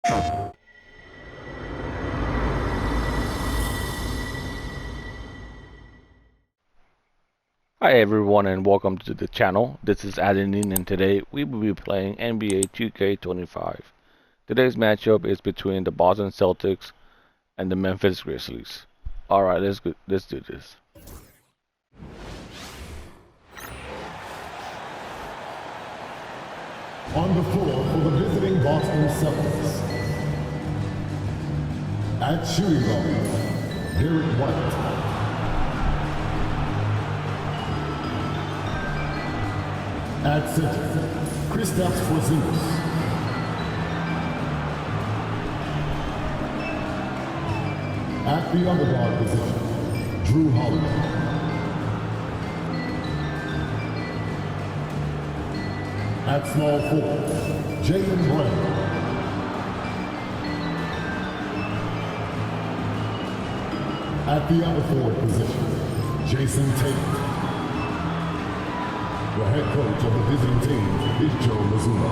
Hi everyone and welcome to the channel. This is Adenin and today we will be playing NBA 2K25. Today's matchup is between the Boston Celtics and the Memphis Grizzlies. Alright, let's do this. On the floor for the visiting Boston Celtics. At shooting guard, Derek White. At center, Kristaps Porzingis. At the underguard position, Drew Holiday. At small forward, Jaylen Brown. At the other forward position, Jason Tatum. The head coach of the visiting team is Joe Mazzulla.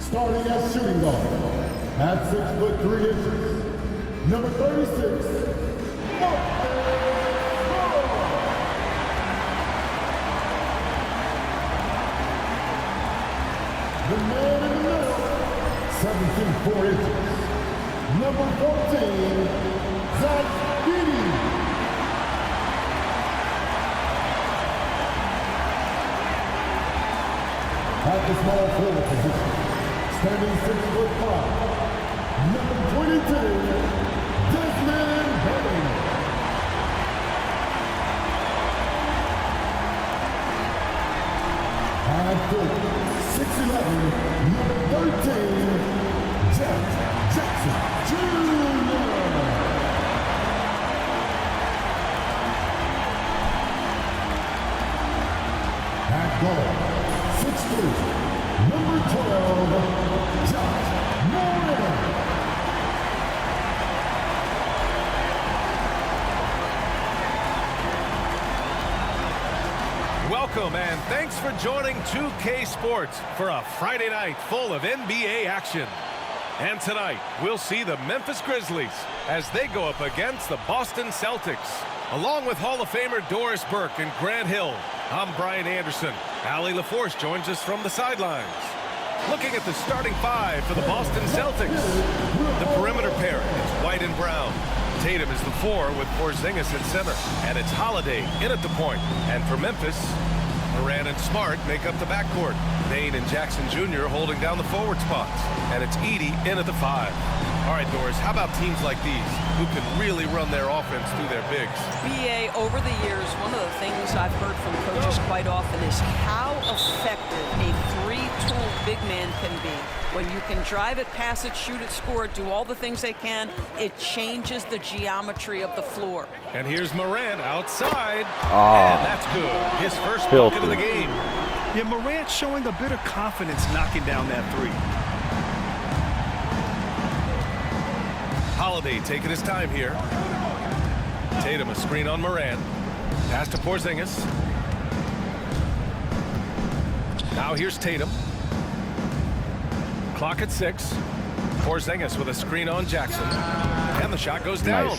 Starting at shooting guard, at 6'3", number 36, the man in the middle, 7 feet 4 inches, number 14, Zach Edey. At the small forward position, standing 6'5", number 22, Desmond Bane. At 6'11", number 13, Jack Jackson Jr. At guard, 6'3", number 12, Josh Moore. Welcome and thanks for joining 2K Sports for a Friday night full of NBA action. And tonight, we'll see the Memphis Grizzlies as they go up against the Boston Celtics. Along with Hall of Famer Doris Burke and Grant Hill, I'm Brian Anderson. Allie LaForce joins us from the sidelines. Looking at the starting five for the Boston Celtics. The perimeter pair is White and Brown. Tatum is the 4 with Porzingis at center. And it's Holiday in at the point. And for Memphis, Moran and Smart make up the backcourt. Bane and Jackson Jr. holding down the forward spots. And it's Edey in at the 5. All right, Doris, how about teams like these who can really run their offense through their bigs? BA, over the years, one of the things I've heard from coaches quite often is how effective a three-tool big man can be. When you can drive it, pass it, shoot it, score it, do all the things they can, it changes the geometry of the floor. And here's Morant outside, and that's good. His first bucket of the game. Yeah, Morant showing a bit of confidence knocking down that three. Holiday taking his time here. Tatum a screen on Moran. Pass to Porzingis. Now here's Tatum. Clock at 6. Porzingis with a screen on Jackson. And the shot goes down.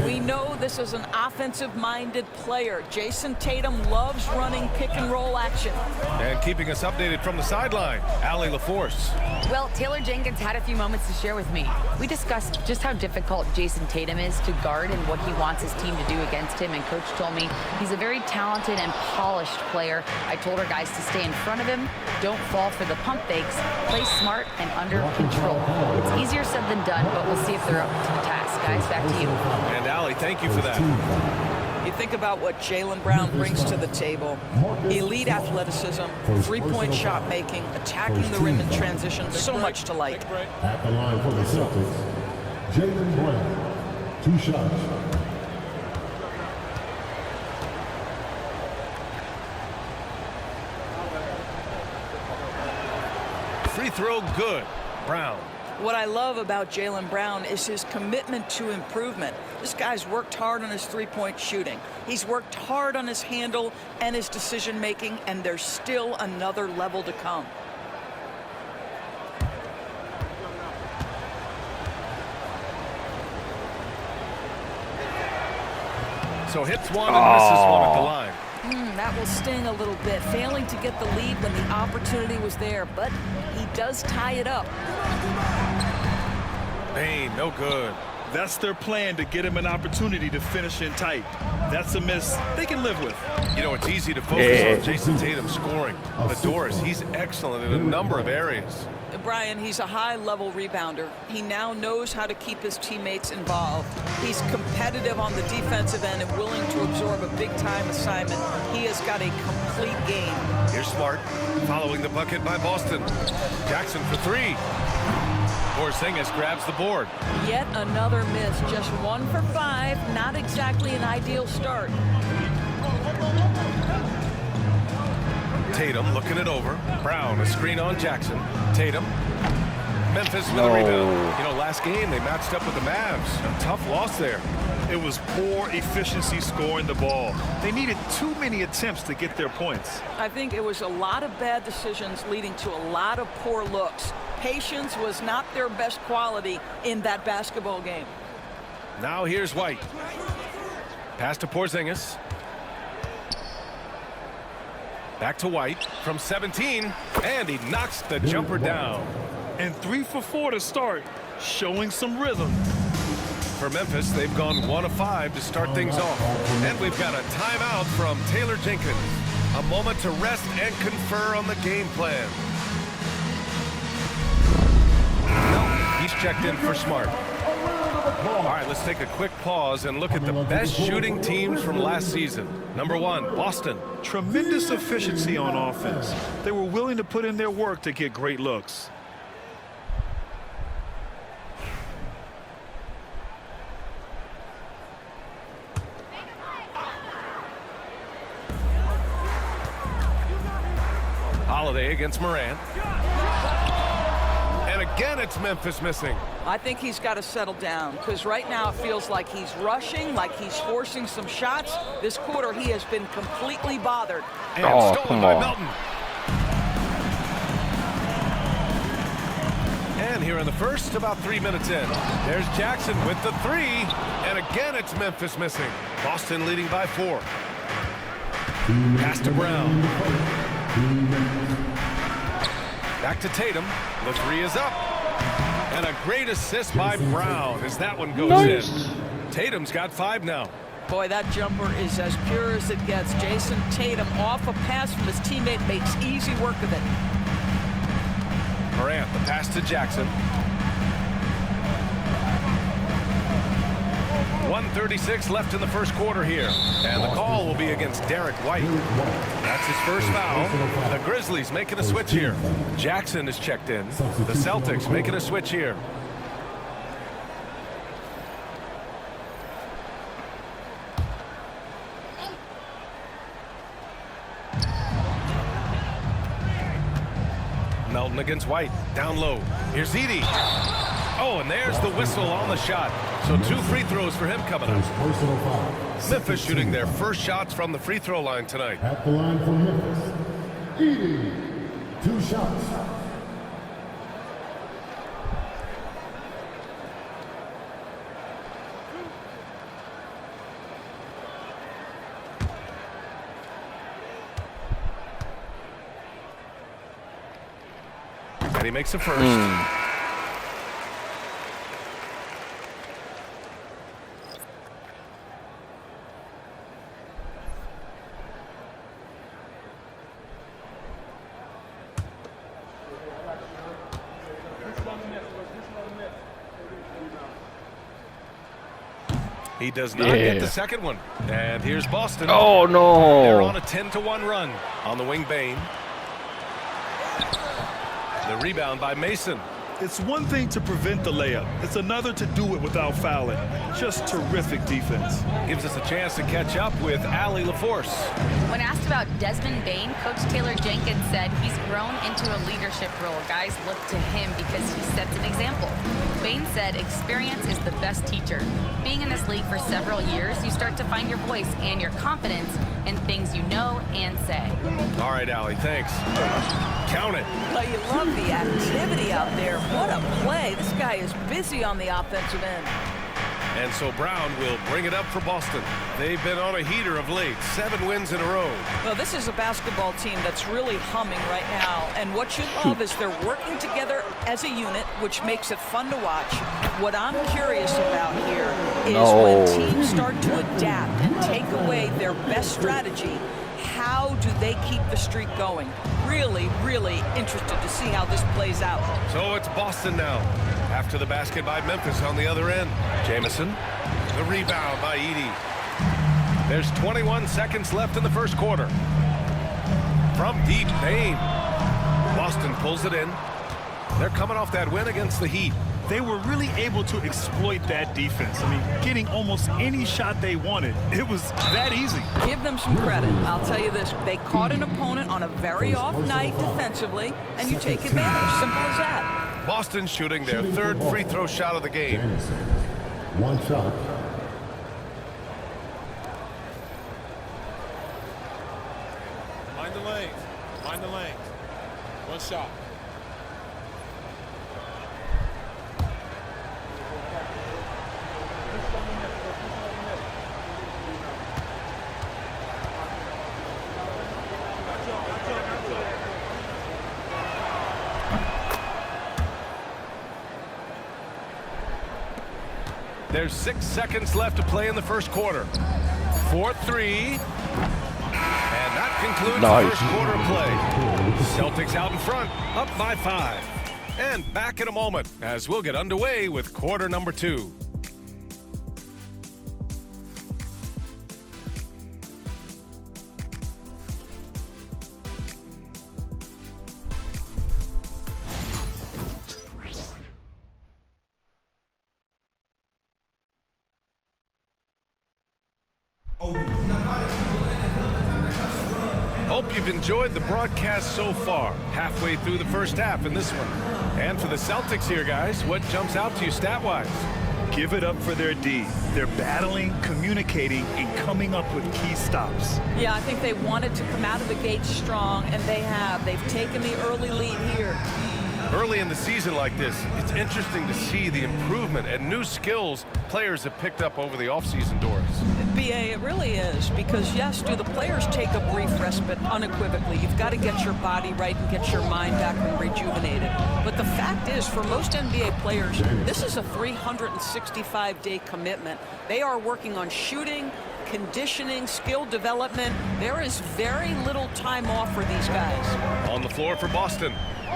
We know this is an offensive-minded player. Jason Tatum loves running pick-and-roll action. And keeping us updated from the sideline, Allie LaForce. Well, Taylor Jenkins had a few moments to share with me. We discussed just how difficult Jason Tatum is to guard and what he wants his team to do against him, and Coach told me he's a very talented and polished player. I told our guys to stay in front of him, don't fall for the pump fakes, play smart and under control. It's easier said than done, but we'll see if they're up to the task. Guys, back to you. And Allie, thank you for that. If think about what Jaylen Brown brings to the table. Elite athleticism, three-point shot making, attacking the rim in transition, so much to like. At the line for the Celtics, Jaylen Brown, 2 shots. Free throw good. Brown. What I love about Jaylen Brown is his commitment to improvement. This guy's worked hard on his three-point shooting. He's worked hard on his handle and his decision-making, and there's still another level to come. So hits one and misses one at the line. That will sting a little bit, failing to get the lead when the opportunity was there, but he does tie it up. Bain, no good. That's their plan, to get him an opportunity to finish in tight. That's a miss they can live with. You know, it's easy to focus on Jason Tatum scoring. But Doris, he's excellent in a number of areas. Brian, he's a high-level rebounder. He now knows how to keep his teammates involved. He's competitive on the defensive end and willing to absorb a big-time assignment. He has got a complete game. Here's Smart, following the bucket by Boston. Jackson for 3. Porzingis grabs the board. Yet another miss, just 1 for 5. Not exactly an ideal start. Tatum looking it over. Brown, a screen on Jackson. Tatum. Memphis with a rebound. You know, last game they matched up with the Mavs. A tough loss there. It was poor efficiency scoring the ball. They needed too many attempts to get their points. I think it was a lot of bad decisions leading to a lot of poor looks. Patience was not their best quality in that basketball game. Now here's White. Pass to Porzingis. Back to White from 17, and he knocks the jumper down. And 3 for 4 to start, showing some rhythm. For Memphis, they've gone 1 of 5 to start things off. And we've got a timeout from Taylor Jenkins. A moment to rest and confer on the game plan. No, he's checked in for Smart. All right, let's take a quick pause and look at the best shooting teams from last season. Number 1, Boston. Tremendous efficiency on offense. They were willing to put in their work to get great looks. Holiday against Morant. And again, it's Memphis missing. I think he's got to settle down, because right now it feels like he's rushing, like he's forcing some shots. This quarter, he has been completely bothered. And stolen by Melton. And here in the first, about 3 minutes in, there's Jackson with the 3. And again, it's Memphis missing. Boston leading by 4. Pass to Brown. Back to Tatum. The 3 is up. And a great assist by Brown as that one goes in. Tatum's got 5 now. Boy, that jumper is as pure as it gets. Jason Tatum off a pass from his teammate makes easy work of it. Morant, the pass to Jackson. 1:36 left in the first quarter here. And the call will be against Derek White. That's his first foul. The Grizzlies making a switch here. Jackson is checked in. The Celtics making a switch here. Melton against White. Down low. Here's Edey. Oh, and there's the whistle on the shot. So 2 free throws for him coming up. Memphis shooting their first shots from the free throw line tonight. At the line for Memphis, Edey, 2 shots. And he makes the first. He does not get the second one. And here's Boston. Oh, They're no. on a 10-1 run. On the wing, Bain. The rebound by Mason. It's one thing to prevent the layup. It's another to do it without fouling. Just terrific defense. Gives us a chance to catch up with Allie LaForce. When asked about Desmond Bain, Coach Taylor Jenkins said he's grown into a leadership role. Guys look to him because he sets an example. Bain said experience is the best teacher. Being in this league for several years, you start to find your voice and your confidence in things you know and say. All right, Allie, thanks. Count it. Well, you love the activity out there. What a play. This guy is busy on the offensive end. And so Brown will bring it up for Boston. They've been on a heater of late. 7 wins in a row. Well, this is a basketball team that's really humming right now. And what you love is they're working together as a unit, which makes it fun to watch. What I'm curious about here is when teams start to adapt and take away their best strategy, how do they keep the streak going? Really, really interested to see how this plays out. So it's Boston now. After the basket by Memphis on the other end. Jamison, the rebound by Edey. There's 21 seconds left in the first quarter. From deep, Bain. Boston pulls it in. They're coming off that win against the Heat. They were really able to exploit that defense. I mean, getting almost any shot they wanted. It was that easy. Give them some credit. I'll tell you this. They caught an opponent on a very off night defensively, and you take advantage. Simple as that. Boston shooting their third free throw shot of the game. One shot. Mind the lane. Mind the lane. One shot. There's 6 seconds left to play in the first quarter. 4-3. And that concludes the first quarter of play. Celtics out in front, up by 5. And back in a moment as we'll get underway with quarter number 2. Hope you've enjoyed the broadcast so far. Halfway through the first half in this one. And for the Celtics here, guys, what jumps out to you stat-wise? Give it up for their D. They're battling, communicating, and coming up with key stops. Yeah, I think they wanted to come out of the gate strong, and they have. They've taken the early lead here. Early in the season like this, it's interesting to see the improvement and new skills players have picked up over the offseason, Doris. BA, it really is, because yes, do the players take a brief respite? Unequivocally. You've got to get your body right and get your mind back and rejuvenated. But the fact is, for most NBA players, this is a 365-day commitment. They are working on shooting, conditioning, skill development. There is very little time off for these guys. On the floor for Boston,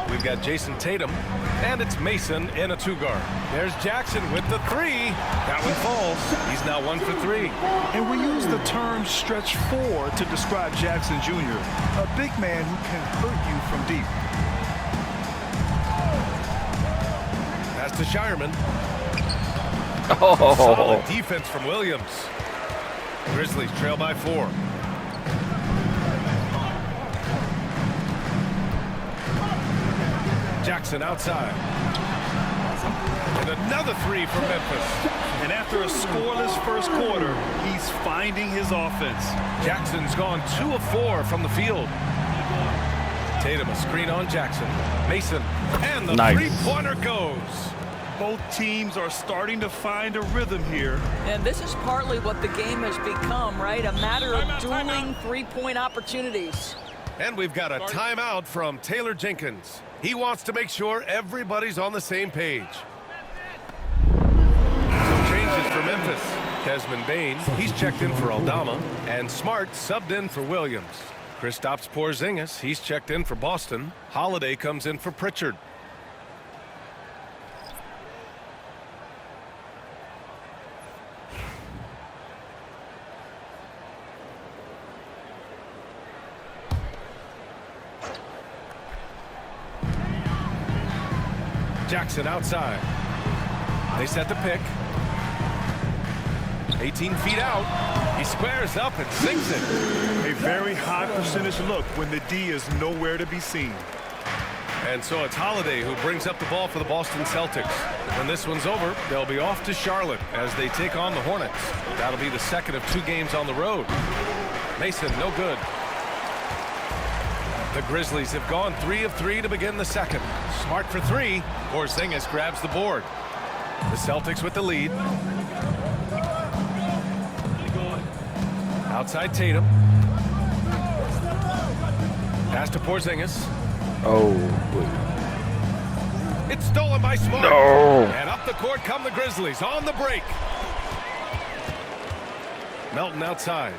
we've got Jason Tatum, and it's Mason in a 2-guard. There's Jackson with the 3. That one falls. He's now 1 for 3. And we use the term stretch 4 to describe Jackson Jr., a big man who can hurt you from deep. Pass to Shireman. Oh. Solid defense from Williams. Grizzlies trail by 4. Jackson outside. And another 3 from Memphis. And after a scoreless first quarter, he's finding his offense. Jackson's gone 2 of 4 from the field. Tatum a screen on Jackson. Mason, and the three-pointer goes. Both teams are starting to find a rhythm here. And this is partly what the game has become, right? A matter of dueling three-point opportunities. And we've got a timeout from Taylor Jenkins. He wants to make sure everybody's on the same page. Some changes for Memphis. Desmond Bain, he's checked in for Aldama, and Smart subbed in for Williams. Kristaps Porzingis, he's checked in for Boston. Holiday comes in for Pritchard. Jackson outside. They set the pick. 18 feet out. He squares up and sinks it. A very high percentage look when the D is nowhere to be seen. And so it's Holiday who brings up the ball for the Boston Celtics. When this one's over, they'll be off to Charlotte as they take on the Hornets. That'll be the second of 2 games on the road. Mason, no good. The Grizzlies have gone 3 of 3 to begin the second. Smart for 3. Porzingis grabs the board. The Celtics with the lead. Outside Tatum. Pass to Porzingis. Oh. It's stolen by Smart. No. And up the court come the Grizzlies on the break. Melton outside.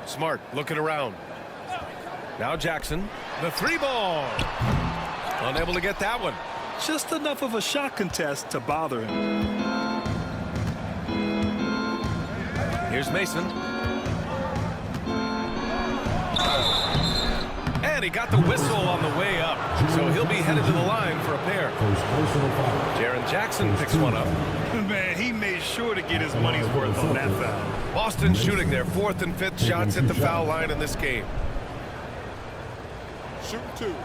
Smart looking around. Now Jackson. The 3-ball. Unable to get that one. Just enough of a shot contest to bother him. Here's Mason. And he got the whistle on the way up. So he'll be headed to the line for a pair. Jaren Jackson picks one up. Man, he made sure to get his money's worth on that foul. Boston shooting their 4th and 5th shots at the foul line in this game. Shoot 2.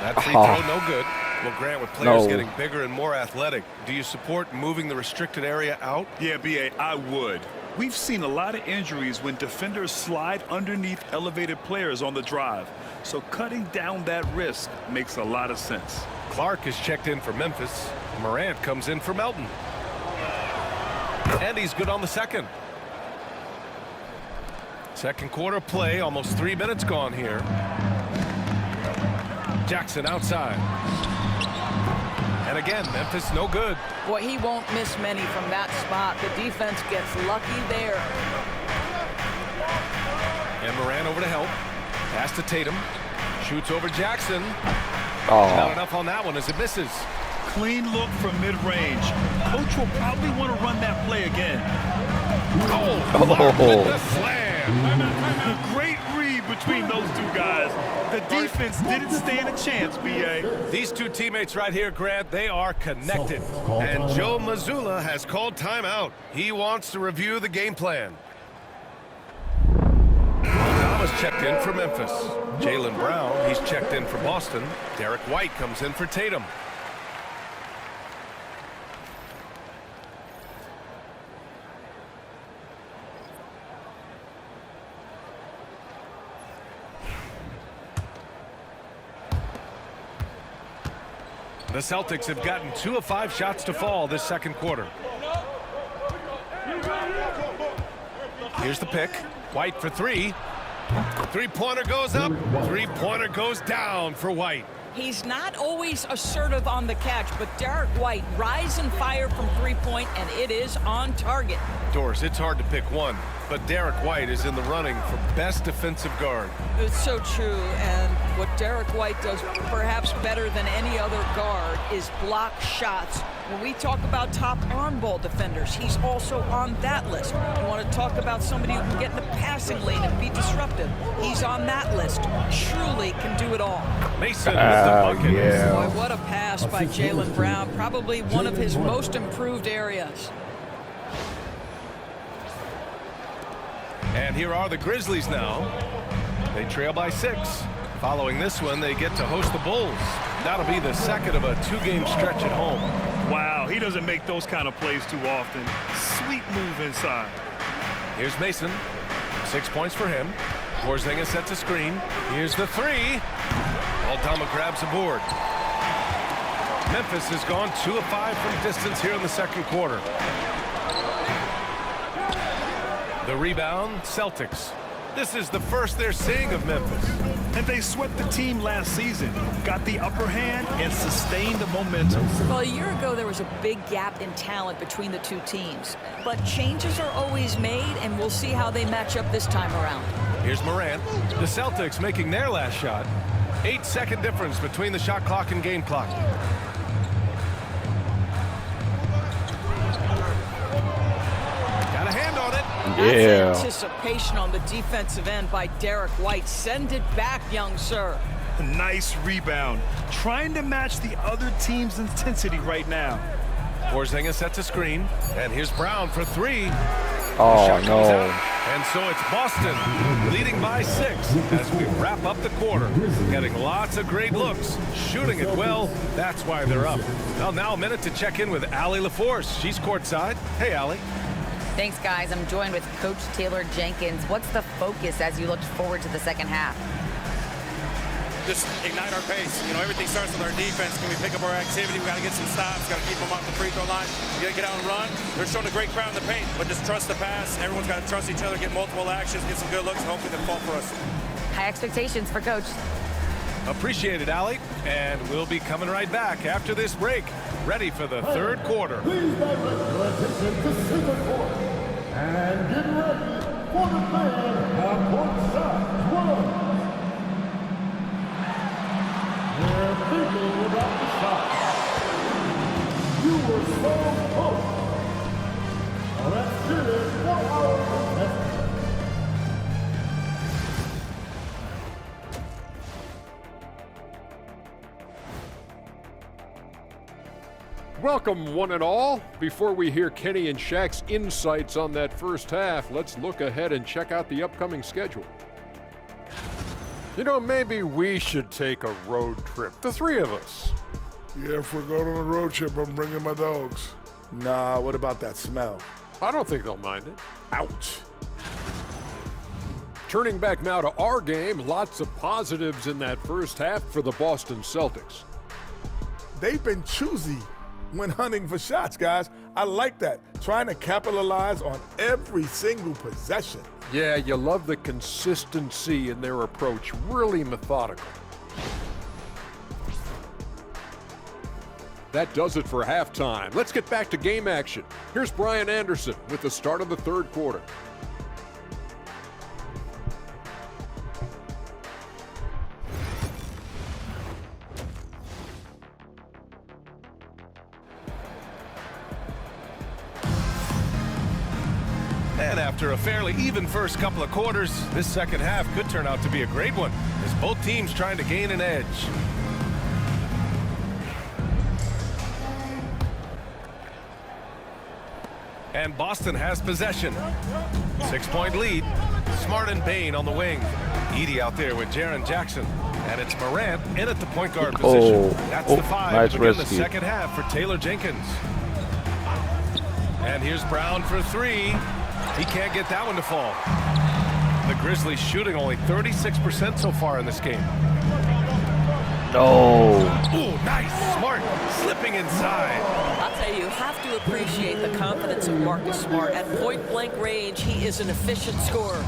That free throw, no good. Well, Grant, with players getting bigger and more athletic, do you support moving the restricted area out? Yeah, B.A., I would. We've seen a lot of injuries when defenders slide underneath elevated players on the drive. So cutting down that risk makes a lot of sense. Clark is checked in for Memphis. Morant comes in for Melton. And he's good on the second. Second quarter play, almost 3 minutes gone here. Jackson outside. And again, Memphis no good. Boy, he won't miss many from that spot. The defense gets lucky there. And Morant over to help. Pass to Tatum. Shoots over Jackson. Oh. Not enough on that one as it misses. Clean look from mid-range. Coach will probably want to run that play again. Clark with the slam. Great read between those 2 guys. The defense didn't stand a chance, B.A. These 2 teammates right here, Grant, they are connected. And Joe Mazzulla has called timeout. He wants to review the game plan. Thomas checked in for Memphis. Jaylen Brown, he's checked in for Boston. Derek White comes in for Tatum. The Celtics have gotten 2 of 5 shots to fall this second quarter. Here's the pick. White for 3. 3-pointer goes up. 3-pointer goes down for White. He's not always assertive on the catch, but Derek White rise and fire from 3-point, and it is on target. Doris, it's hard to pick one, but Derek White is in the running for best defensive guard. It's so true, and what Derek White does perhaps better than any other guard is block shots. When we talk about top on-ball defenders, he's also on that list. You want to talk about somebody who can get in the passing lane and be disruptive. He's on that list. Truly can do it all. Mason with the bucket. Yeah. Boy, what a pass by Jaylen Brown. Probably one of his most improved areas. And here are the Grizzlies now. They trail by 6. Following this one, they get to host the Bulls. That'll be the second of a 2-game stretch at home. Wow, he doesn't make those kind of plays too often. Sweet move inside. Here's Mason. 6 points for him. Porzingis sets a screen. Here's the 3. Aldama grabs the board. Memphis has gone 2 of 5 from distance here in the second quarter. The rebound, Celtics. This is the first they're seeing of Memphis. And they swept the team last season, got the upper hand, and sustained the momentum. Well, a year ago, there was a big gap in talent between the 2 teams. But changes are always made, and we'll see how they match up this time around. Here's Morant. The Celtics making their last shot. 8-second difference between the shot clock and game clock. That's anticipation on the defensive end by Derek White. Send it back, young sir. Nice rebound. Trying to match the other team's intensity right now. Porzingis sets a screen, and here's Brown for three. Oh, Shot no. comes out, and so it's Boston leading by 6 as we wrap up the quarter. Getting lots of great looks, shooting it well. That's why they're up. Well, now a minute to check in with Allie LaForce. She's courtside. Hey, Allie. Thanks, guys. I'm joined with Coach Taylor Jenkins. What's the focus as you look forward to the second half? Just ignite our pace. You know, everything starts with our defense. Can we pick up our activity? We got to get some stops. Got to keep them off the free throw line. You got to get out and run. They're showing a great crowd in the paint, but just trust the pass. Everyone's got to trust each other, get multiple actions, get some good looks, and hopefully they fall for us. High expectations for Coach. Appreciate it, Allie. And we'll be coming right back after this break. Ready for the third quarter. Please direct your attention to center court. And get ready for the man on courtside 12. They're thinking about the shot. You were so close. Now let's get it for our contestant. Welcome, one and all. Before we hear Kenny and Shaq's insights on that first half, let's look ahead and check out the upcoming schedule. You know, maybe we should take a road trip, the three of us. Yeah, if we're going on a road trip, I'm bringing my dogs. Nah, what about that smell? I don't think they'll mind it. Ouch. Turning back now to our game, lots of positives in that first half for the Boston Celtics. They've been choosy when hunting for shots, guys. I like that. Trying to capitalize on every single possession. Yeah, you love the consistency in their approach. Really methodical. That does it for halftime. Let's get back to game action. Here's Brian Anderson with the start of the third quarter. And after a fairly even first couple of quarters, this second half could turn out to be a great one as both teams trying to gain an edge. And Boston has possession. 6-point lead. Smart and Bain on the wing. Edey out there with Jaren Jackson. And it's Morant in at the point guard position. That's the 5 nice to begin the risky. second half for Taylor Jenkins. And here's Brown for 3. He can't get that one to fall. The Grizzlies shooting only 36% so far in this game. No. Ooh, nice. Smart. Slipping inside. I'll tell you have to appreciate the confidence of Marcus Smart. At point-blank range, he is an efficient scorer.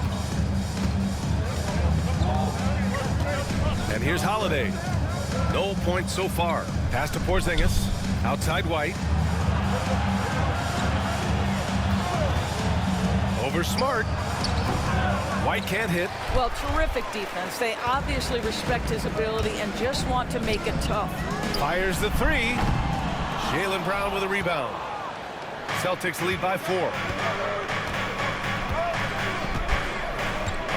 And here's Holiday. No points so far. Pass to Porzingis. Outside White. Over Smart. White can't hit. Well, terrific defense. They obviously respect his ability and just want to make it tough. Fires the 3. Jaylen Brown with a rebound. Celtics lead by 4.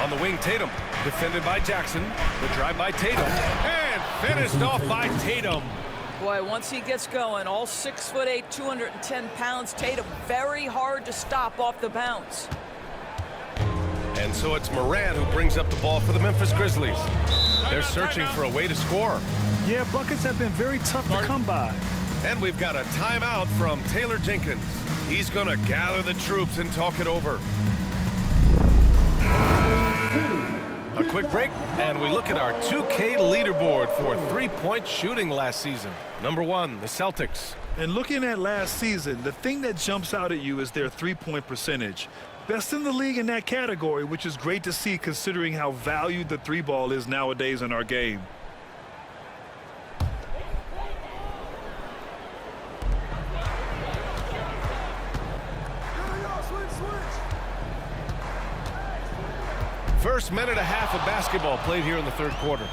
On the wing, Tatum. Defended by Jackson. The drive by Tatum. And finished off by Tatum. Boy, once he gets going, all 6'8", 210 pounds, Tatum very hard to stop off the bounce. And so it's Morant who brings up the ball for the Memphis Grizzlies. They're searching for a way to score. Yeah, buckets have been very tough to come by. And we've got a timeout from Taylor Jenkins. He's going to gather the troops and talk it over. A quick break, and we look at our 2K leaderboard for three-point shooting last season. Number 1, the Celtics. And looking at last season, the thing that jumps out at you is their three-point percentage. Best in the league in that category, which is great to see considering how valued the three ball is nowadays in our game. First minute and a half of basketball played here in the third quarter.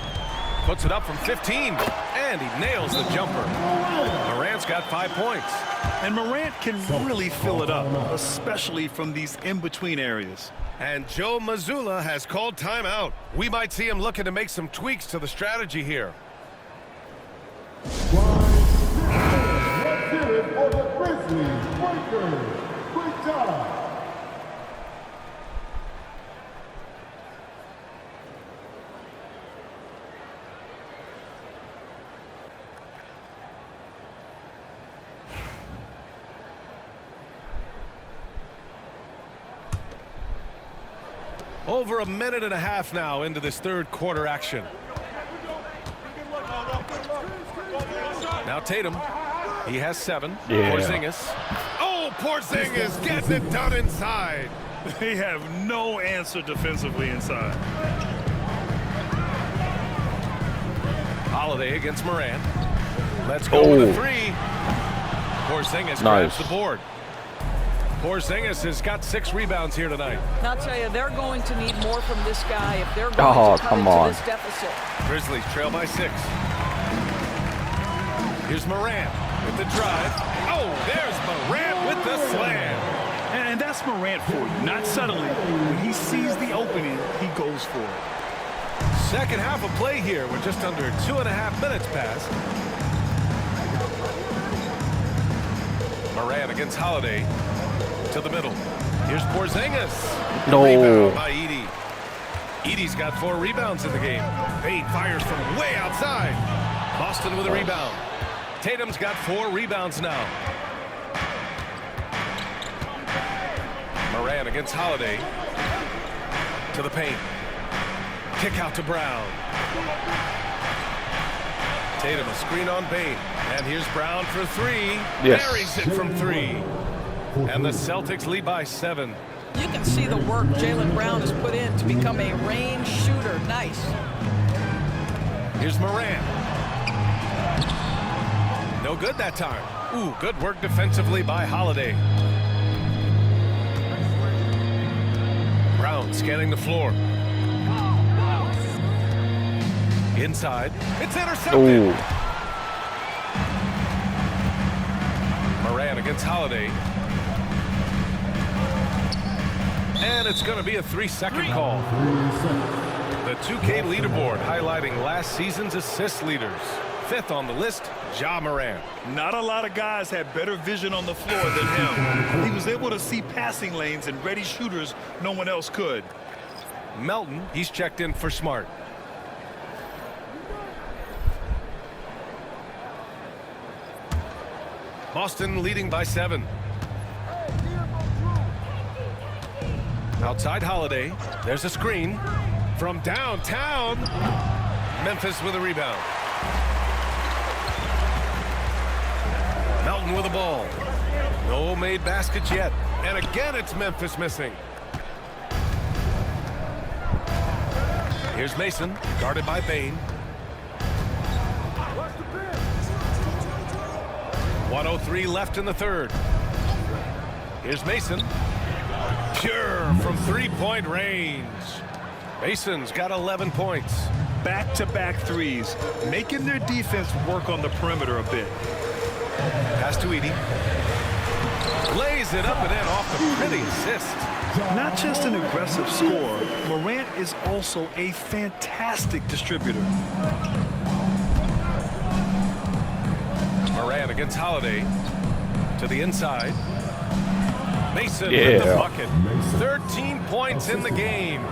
Puts it up from 15, and he nails the jumper. Morant's got 5 points. And Morant can really fill it up, especially from these in-between areas. And Joe Mazzulla has called timeout. We might see him looking to make some tweaks to the strategy here. Let's get it for the Grizzlies. Breakers. Great job. Over a minute and a half now into this third quarter action. Now Tatum, he has 7. Yeah. Porzingis. Oh, Porzingis getting it done inside. They have no answer defensively inside. Holiday against Morant. Let's go with a 3. Porzingis grabs the board. Porzingis has got 6 rebounds here tonight. And I'll tell you, they're going to need more from this guy if they're going to cut into this deficit. Grizzlies trail by 6. Here's Morant with the drive. Oh, there's Morant with the slam. And that's Morant for you. Not subtly. When he sees the opening, he goes for it. Second half of play here. We're just under 2.5 minutes past. Morant against Holiday. To the middle. Here's Porzingis. No. Rebound by Edey. Edey's got 4 rebounds in the game. Payne fires from way outside. Boston with a rebound. Tatum's got 4 rebounds now. Morant against Holiday. To the paint. Kick out to Brown. Tatum a screen on Payne. And here's Brown for 3. Yes. Buries it from 3. And the Celtics lead by 7. You can see the work Jaylen Brown has put in to become a range shooter. Nice. Here's Morant. No good that time. Ooh, good work defensively by Holiday. Brown scanning the floor. Inside. It's intercepted. Ooh. Morant against Holiday. And it's going to be a 3-second call. The 2K leaderboard highlighting last season's assist leaders. 5th on the list, Ja Morant. Not a lot of guys had better vision on the floor than him. He was able to see passing lanes and ready shooters no one else could. Melton, he's checked in for Smart. Boston leading by 7. Outside Holiday. There's a screen from downtown. Memphis with a rebound. Melton with the ball. No made baskets yet. And again, it's Memphis missing. Here's Mason, guarded by Payne. 1:03 left in the third. Here's Mason. Pure from 3-point range. Mason's got 11 points. Back-to-back threes, making their defense work on the perimeter a bit. Pass to Edey. Lays it up and in off the pretty assist. Not just an aggressive scorer, Morant is also a fantastic distributor. Morant against Holiday. To the inside. Mason with the bucket. 13 points in the game.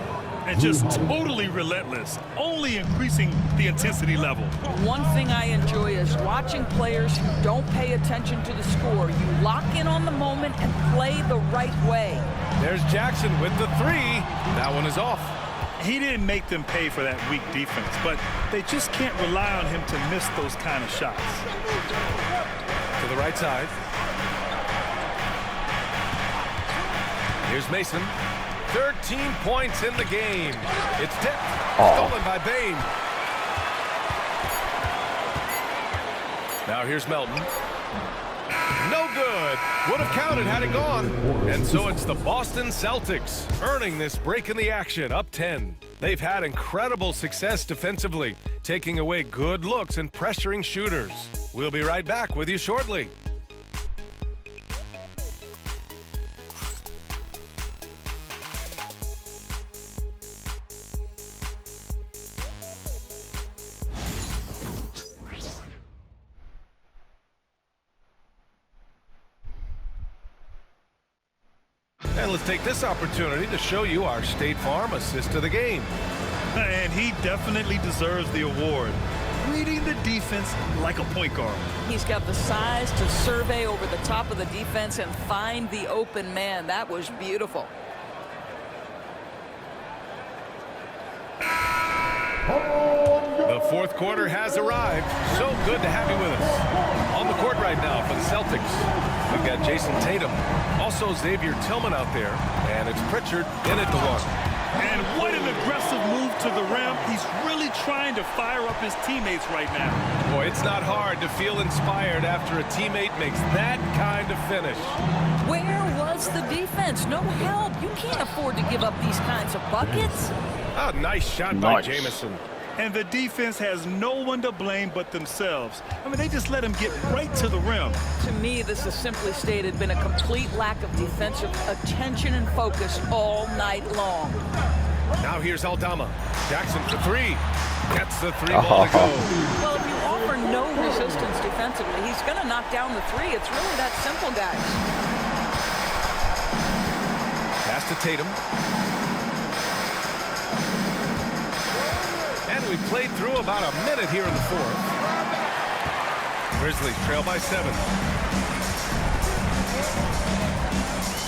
And just totally relentless, only increasing the intensity level. One thing I enjoy is watching players who don't pay attention to the score. You lock in on the moment and play the right way. There's Jackson with the 3. That one is off. He didn't make them pay for that weak defense, but they just can't rely on him to miss those kind of shots. To the right side. Here's Mason. 13 points in the game. It's tipped. Stolen by Payne. Now here's Melton. No good. Would have counted had it gone. And so it's the Boston Celtics earning this break in the action, up 10. They've had incredible success defensively, taking away good looks and pressuring shooters. We'll be right back with you shortly. let's take this opportunity to show you our State Farm assist of the game. And he definitely deserves the award. Reading the defense like a point guard. He's got the size to survey over the top of the defense and find the open man. That was beautiful. The fourth quarter has arrived. So good to have you with us. On the court right now for the Celtics, we've got Jason Tatum. Also Xavier Tillman out there. And it's Pritchard in at the one. And what an aggressive move to the rim. He's really trying to fire up his teammates right now. Boy, it's not hard to feel inspired after a teammate makes that kind of finish. Where was the defense? No help. You can't afford to give up these kinds of buckets. Oh, nice shot by Jamison. And the defense has no one to blame but themselves. I mean, they just let him get right to the rim. To me, this has simply stated been a complete lack of defensive attention and focus all night long. Now here's Aldama. Jackson for three. Gets the three ball to go. Well, if you offer no resistance defensively, he's going to knock down the three. It's really that simple, guys. Pass to Tatum. And we played through about a minute here in the fourth. Grizzlies trail by 7.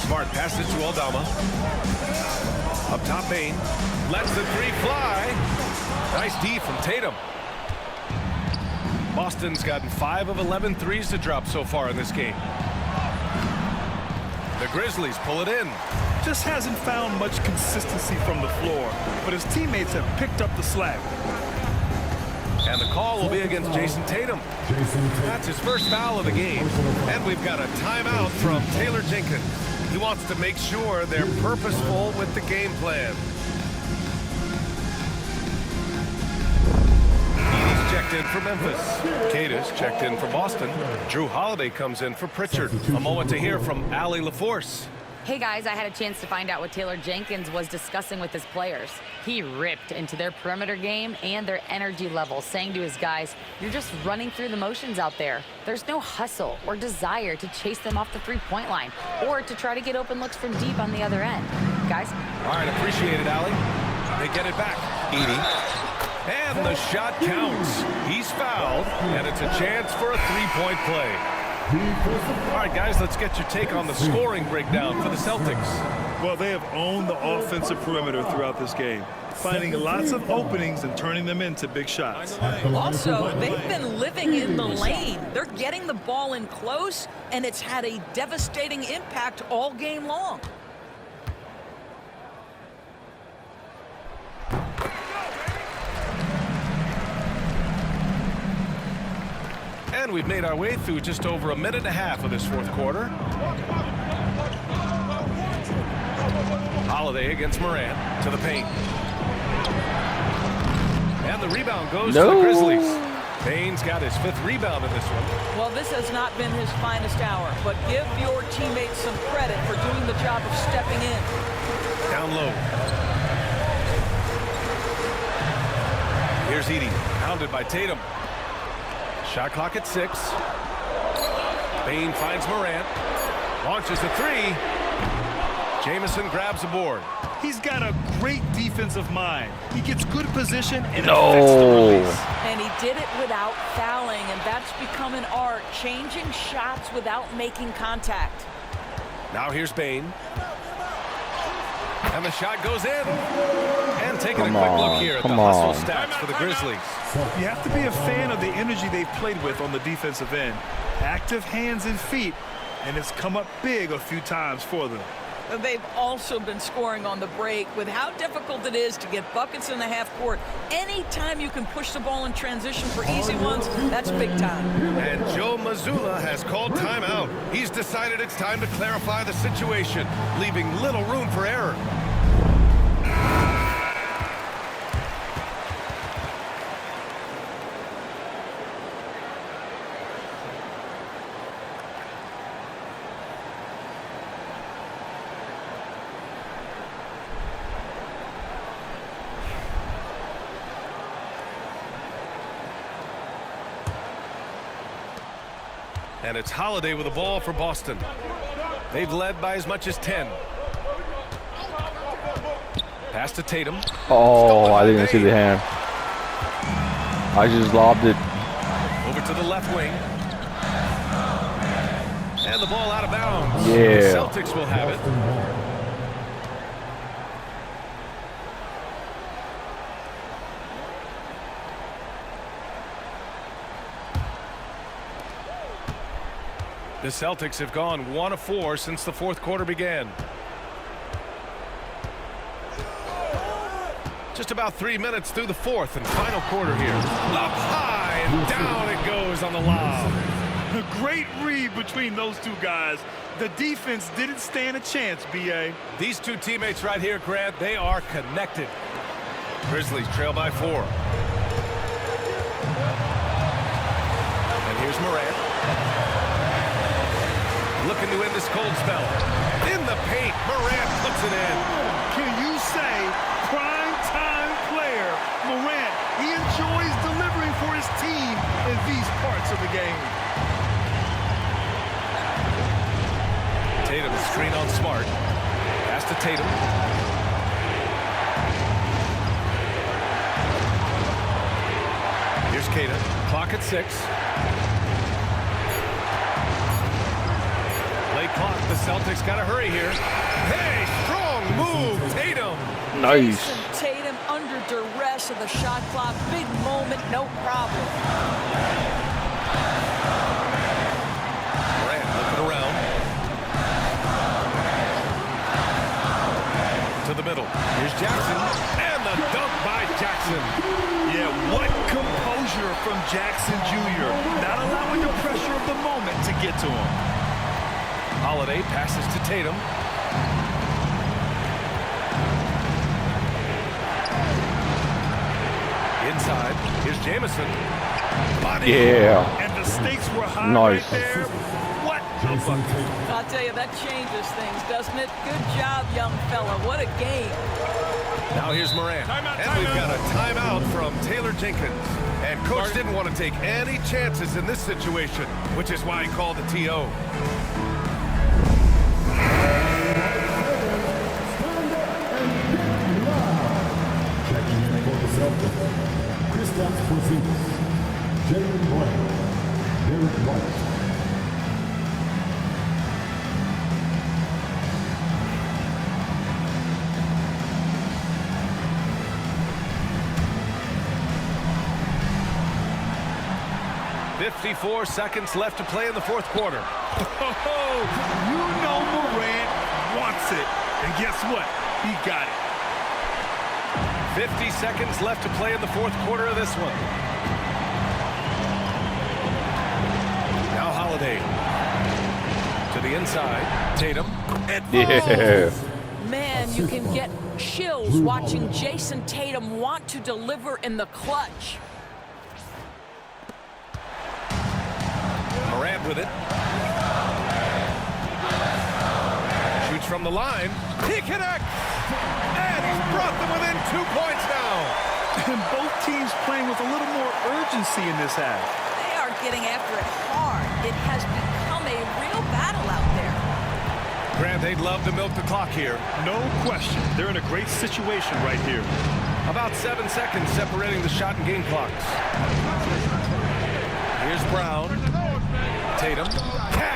Smart passes it to Aldama. Up top, Bain. Lets the three fly. Nice D from Tatum. Boston's gotten 5 of 11 threes to drop so far in this game. The Grizzlies pull it in. Just hasn't found much consistency from the floor, but his teammates have picked up the slack. And the call will be against Jason Tatum. That's his first foul of the game. And we've got a timeout from Taylor Jenkins. He wants to make sure they're purposeful with the game plan. Edie's checked in for Memphis. Cadis checked in for Boston. Drew Holiday comes in for Pritchard. A moment to hear from Allie LaForce. Hey guys, I had a chance to find out what Taylor Jenkins was discussing with his players. He ripped into their perimeter game and their energy level, saying to his guys, you're just running through the motions out there. There's no hustle or desire to chase them off the three-point line or to try to get open looks from deep on the other end. Guys? All right, appreciate it, Allie. They get it back. Edie. And the shot counts. He's fouled, and it's a chance for a three-point play. All right, guys, let's get your take on the scoring breakdown for the Celtics. Well, they have owned the offensive perimeter throughout this game, finding lots of openings and turning them into big shots. Also, they've been living in the lane. They're getting the ball in close, and it's had a devastating impact all game long. And we've made our way through just over a minute and a half of this fourth quarter. Holiday against Morant to the paint. And the rebound goes to the Grizzlies. Bain's got his 5th rebound in this one. Well, this has not been his finest hour, but give your teammates some credit for doing the job of stepping in. Down low. Here's Edie, pounded by Tatum. Shot clock at 6. Bain finds Morant. Launches a 3. Jamison grabs a board. He's got a great defensive mind. He gets good position and affects the release. And he did it without fouling, and that's become an art, changing shots without making contact. Now here's Bain. And the shot goes in. And taking a quick look here at the hustle stats for the Grizzlies. You have to be a fan of the energy they've played with on the defensive end. Active hands and feet, and it's come up big a few times for them. They've also been scoring on the break. With how difficult it is to get buckets in the half court, anytime you can push the ball in transition for easy ones, that's big time. And Joe Mazzulla has called timeout. He's decided it's time to clarify the situation, leaving little room for error. And it's Holiday with the ball for Boston. They've led by as much as 10. Pass to Tatum. Oh, I didn't see the hand. I just lobbed it. Over to the left wing. And the ball out of bounds. Yeah. The Celtics will have it. The Celtics have gone 1 of 4 since the fourth quarter began. Just about 3 minutes through the fourth and final quarter here. Up high and down it goes on the lob. A great read between those two guys. The defense didn't stand a chance, B.A. These two teammates right here, Grant, they are connected. Grizzlies trail by 4. And here's Morant. Looking to end this cold spell. In the paint, Morant puts it in. Can you say prime time player Morant? He enjoys delivering for his team in these parts of the game. Tatum screen on Smart. Pass to Tatum. Here's Kata. Clock at 6. Late clock. The Celtics got to hurry here. Hey, strong move, Tatum. Nice. Jason Tatum under duress of the shot clock. Big moment, no problem. Morant looking around. To the middle. Here's Jackson. And the dunk by Jackson. Yeah, what composure from Jackson Jr. Not allowing the pressure of the moment to get to him. Holiday passes to Tatum. Inside. Here's Jamison. Body. Yeah. And the stakes were high Nice. right there. What a bucket. I'll tell you, that changes things, doesn't it? Good job, young fella. What a game. Now here's Morant. And we've got a timeout from Taylor Jenkins. And coach didn't want to take any chances in this situation, which is why he called the TO. Jalen Brown, Derek White. .54 seconds left to play in the fourth quarter. Oh, you know Morant wants it. And guess what? He got it. 50 seconds left to play in the fourth quarter of this one. Now Holiday. To the inside. Tatum. Yeah. Man, you can get chills watching Jason Tatum want to deliver in the clutch. Morant with it. Shoots from the line. He connects. And he's brought them within 2 points now. And both teams playing with a little more urgency in this half. They are getting after it hard. It has become a real battle out there. Grant, they'd love to milk the clock here. No question. They're in a great situation right here. About 7 seconds separating the shot and game clocks. Here's Brown. Tatum.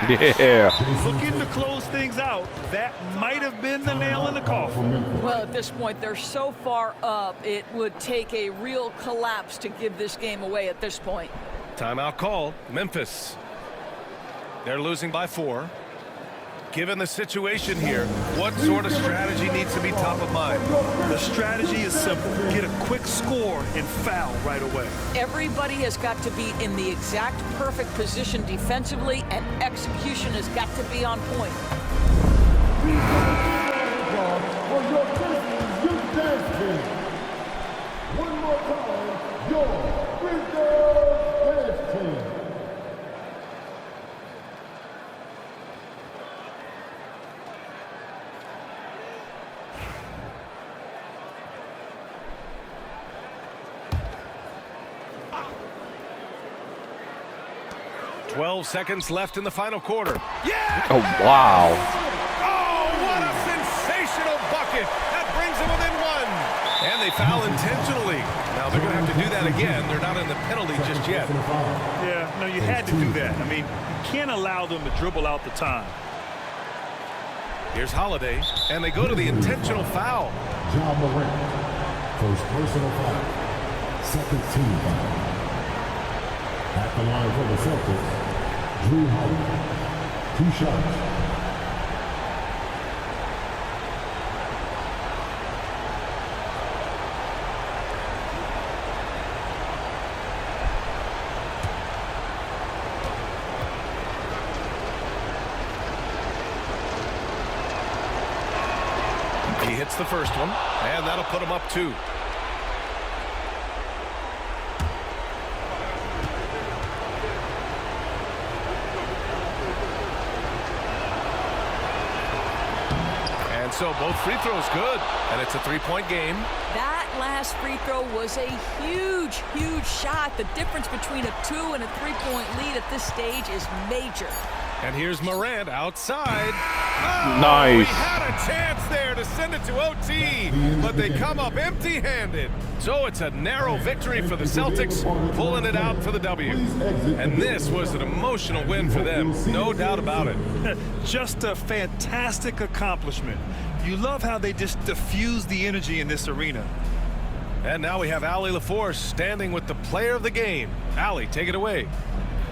Yeah. Looking to close things out. That might have been the nail in the coffin. Well, at this point, they're so far up, it would take a real collapse to give this game away at this point. Timeout call. Memphis. They're losing by 4. Given the situation here, what sort of strategy needs to be top of mind? The strategy is simple. Get a quick score and foul right away. Everybody has got to be in the exact perfect position defensively, and execution has got to be on point. For your Grizzlies youth dance team. One more time, your Grizzlies dance team. – 12 seconds left in the final quarter. Yeah! Oh, wow. Oh, what a sensational bucket. That brings them within 1. And they foul intentionally. Now they're going to have to do that again. They're not in the penalty just yet. Yeah, no, you had to do that. I mean, you can't allow them to dribble out the time. Here's Holiday, and they go to the intentional foul. John Morant, first personal foul, second team foul. At the line for the Celtics, Drew Holiday, 2 shots. He hits the first one, and that'll put him up 2. And so both free throws good, and it's a 3-point game. That last free throw was a huge, huge shot. The difference between a 2 and a 3-point lead at this stage is major. And here's Morant outside. Oh, Nice. He had a chance there to send it to OT, but they come up empty-handed. So it's a narrow victory for the Celtics, pulling it out for the W. And this was an emotional win for them, no doubt about it. Just a fantastic accomplishment. You love how they just diffuse the energy in this arena. And now we have Allie LaForce standing with the player of the game. Allie, take it away.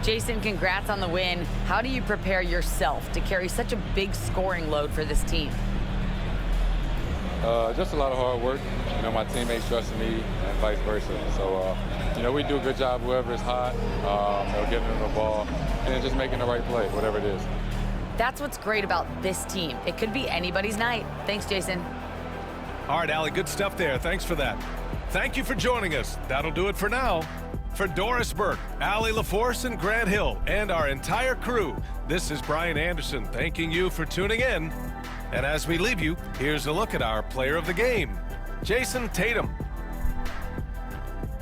Jason, congrats on the win. How do you prepare yourself to carry such a big scoring load for this team? Just a lot of hard work. You know, my teammates trusting me and vice versa. So, you know, we do a good job, whoever is hot, getting them the ball, and just making the right play, whatever it is. That's what's great about this team. It could be anybody's night. Thanks, Jason. All right, Allie, good stuff there. Thanks for that. Thank you for joining us. That'll do it for now. For Doris Burke, Allie LaForce, and Grant Hill, and our entire crew, this is Brian Anderson thanking you for tuning in. And as we leave you, here's a look at our player of the game, Jason Tatum.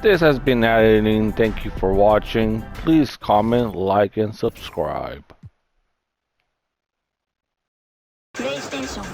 This has been editing. Thank you for watching. Please comment, like, and subscribe. PlayStation